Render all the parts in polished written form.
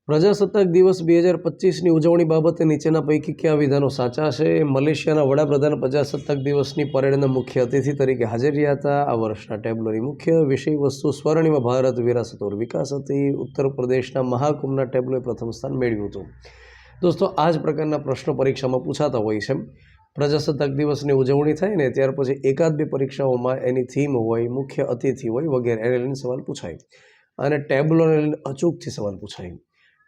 પ્રજાસત્તાક દિવસ 2025ની ઉજવણી બાબતે નીચેના પૈકી કયા વિધાનો સાચા છે? મલેશિયાના વડાપ્રધાન પ્રજાસત્તાક દિવસની પરેડના મુખ્ય અતિથિ તરીકે હાજર રહ્યા હતા. આ વર્ષના ટેબ્લોની મુખ્ય વિષય વસ્તુ સ્વર્ણિમ ભારત વિરાસત ઓર વિકાસ હતી. ઉત્તર પ્રદેશના મહાકુંભના ટેબ્લોએ પ્રથમ સ્થાન મેળવ્યું હતું. દોસ્તો, આ જ પ્રકારના પ્રશ્નો પરીક્ષામાં પૂછાતા હોય છે. પ્રજાસત્તાક દિવસની ઉજવણી થાય ને ત્યાર પછી એકાદ બે પરીક્ષાઓમાં એની થીમ હોય, મુખ્ય અતિથિ હોય વગેરે એને લઈને સવાલ પૂછાય અને ટેબ્લોને લઈને અચૂકથી સવાલ પૂછાય.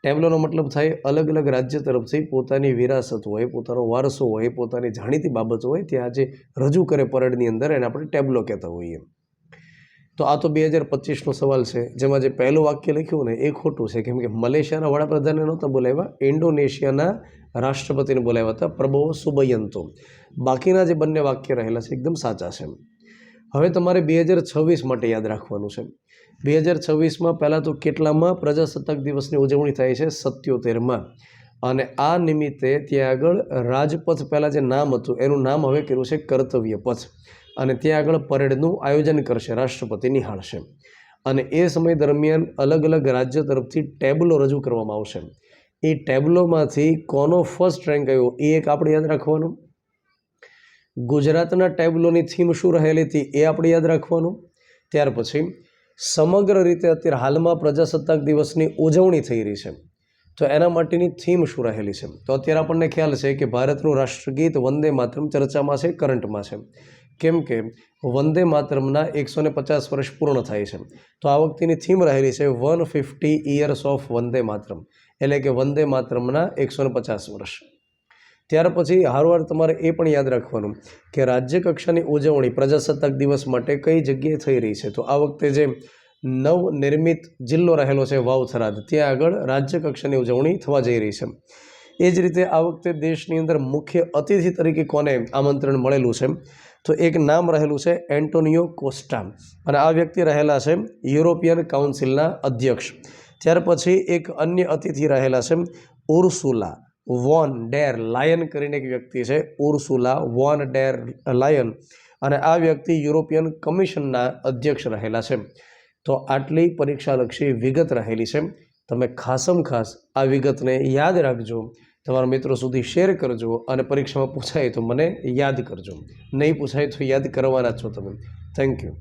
ટેબ્લોનો મતલબ થાય અલગ અલગ રાજ્ય તરફથી પોતાની વિરાસત હોય, પોતાનો વારસો હોય, પોતાની જાણીતી બાબતો હોય ત્યાં જે રજૂ કરે પરેડની અંદર એને આપણે ટેબ્લો કહેતા હોઈએ. તો આ તો 2025નો સવાલ છે, જેમાં જે પહેલું વાક્ય લખ્યું ને એ ખોટું છે, કેમ કે મલેશિયાના વડાપ્રધાનને નહોતા બોલાવ્યા, ઇન્ડોનેશિયાના રાષ્ટ્રપતિને બોલાવ્યા હતા, પ્રબોવો સુબિયન્તો. બાકીના જે બંને વાક્ય રહેલા છે એકદમ સાચા છે. હવે તમારે 2026 માટે યાદ રાખવાનું છે. 2026માં પહેલાં તો કેટલામાં પ્રજાસત્તાક દિવસની ઉજવણી થાય છે? 77માં. અને આ નિમિત્તે ત્યાં આગળ રાજપથ પહેલાં જે નામ હતું એનું નામ હવે કર્યું છે કર્તવ્ય પથ. અને ત્યાં આગળ પરેડનું આયોજન કરશે, રાષ્ટ્રપતિ નિહાળશે. અને એ સમય દરમિયાન અલગ અલગ રાજ્ય તરફથી ટેબ્લો રજૂ કરવામાં આવશે. એ ટેબ્લોમાંથી કોનો ફર્સ્ટ રેન્ક આવ્યો એ એક આપણે યાદ રાખવાનું. ગુજરાતના ટેબ્લોની થીમ શું રહેલી હતી એ આપણે યાદ રાખવાનું. ત્યાર પછી સમગ્ર રીતે અત્યારે હાલમાં પ્રજાસત્તાક દિવસની ઉજવણી થઈ રહી છે, તો એના માટેની થીમ શું રહેલી છે? તો અત્યારે આપણને ખ્યાલ છે કે ભારતનું રાષ્ટ્રગીત વંદે માતરમ ચર્ચામાં છે, કરંટમાં છે. કેમ કે વંદે માતરમના 150 વર્ષ પૂર્ણ થાય છે. તો આ વખતેની થીમ રહેલી છે 150 years ઓફ વંદે માતરમ, એટલે કે વંદે માતરમના 150 વર્ષ. ત્યાર પછી હારવાર તમારે એ પણ યાદ રાખવાનું કે રાજ્ય કક્ષાની ઉજવણી પ્રજાસત્તાક દિવસ માટે કઈ જગ્યાએ થઈ રહી છે. તો આ વખતે જે નવનિર્મિત જિલ્લો રહેલો છે વાવ-થરાદ, ત્યાં આગળ રાજ્ય કક્ષાની ઉજવણી થવા જઈ રહી છે. એ જ રીતે આ વખતે દેશની અંદર મુખ્ય અતિથિ તરીકે કોને આમંત્રણ મળેલું છે? તો એક નામ રહેલું છે એન્ટોનિયો કોસ્ટા, અને આ વ્યક્તિ રહેલા છે યુરોપિયન કાઉન્સિલના અધ્યક્ષ. ત્યાર પછી એક અન્ય અતિથિ રહેલા છે ઉર્સુલા વોન ડેર લાયન કરીને એક વ્યક્તિ છે, ઉર્સુલા વોન ડેર લાયન, અને આ વ્યક્તિ યુરોપિયન કમિશનના અધ્યક્ષ રહેલા છે. તો આટલી પરીક્ષાલક્ષી વિગત રહેલી છે. તમે ખાસમ ખાસ આ વિગતને યાદ રાખજો, તમારા મિત્રો સુધી શેર કરજો, અને પરીક્ષામાં પૂછાય તો મને યાદ કરજો. નહીં પૂછાય તો યાદ કરવાના છો તમે. Thank you.